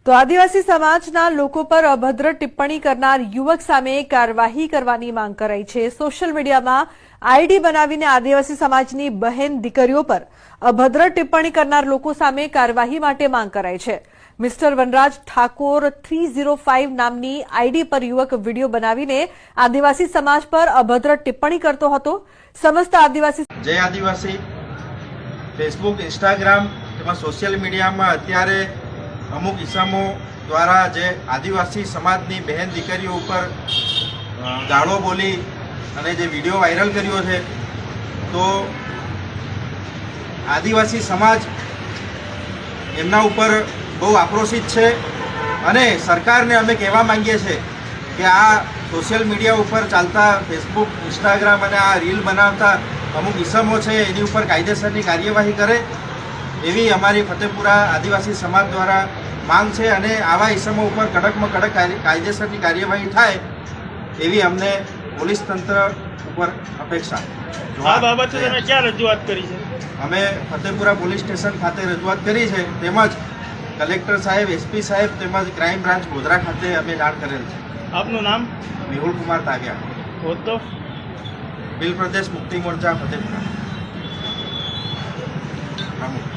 તો આદિવાસી સમાજના લોકો પર અભદ્ર ટિપ્પણી કરનાર યુવક સામે કાર્યવાહી કરવાની માંગ કરાઈ છે। સોશિયલ મીડિયામાં આઈડી બનાવીને આદિવાસી સમાજની બહેન દીકરીઓ પર અભદ્ર ટિપ્પણી કરનાર લોકો સામે કાર્યવાહી માટે માંગ કરાઈ છે। મિસ્ટર વનરાજ ઠાકોર 305 નામની આઈડી પર યુવક વિડીયો બનાવીને આદિવાસી સમાજ પર અભદ્ર ટિપ્પણી કરતો હતો। સમસ્ત આદિવાસી જય આદિવાસી ફેસબુક ઇન્સ્ટાગ્રામ તેમાં સોશિયલ મીડિયામાં અત્યારે અમુક ઇસમો દ્વારા જે આદિવાસી સમાજની બહેન દીકરીઓ ઉપર ગાળો બોલી અને જે વિડીયો વાયરલ કર્યો છે, તો આદિવાસી સમાજ એમના ઉપર બહુ આક્રોશિત છે અને સરકારને અમે કહેવા માંગીએ છીએ કે આ સોશિયલ મીડિયા ઉપર ચાલતા ફેસબુક ઇન્સ્ટાગ્રામ અને આ રીલ બનાવતા અમુક ઇસમો છે એની ઉપર કાયદેસરની કાર્યવાહી કરે એવી અમારી ફતેપુરા આદિવાસી સમાજ દ્વારા માંગ છે અને આવા ઇસમો ઉપર કડકમાં કડક કાયદેસરની કાર્યવાહી થાય એવી અમને પોલીસ તંત્ર ઉપર અપેક્ષા। આ બાબતે તમે ક્યાં રજૂઆત કરી છે? અમે ફતેપુરા પોલીસ સ્ટેશન ખાતે રજૂઆત કરી છે, તેમજ કલેક્ટર સાહેબ, એસપી સાહેબ તેમજ ક્રાઇમ બ્રાન્ચ ગોધરા ખાતે અમે જાણ કરેલ છે। આપનું નામ? મેહુલ કુમાર તાગિયા, હોદ્દો? બિલ પ્રદેશ મુક્તિ મોરચા ફતેપુરા પ્રમુખ।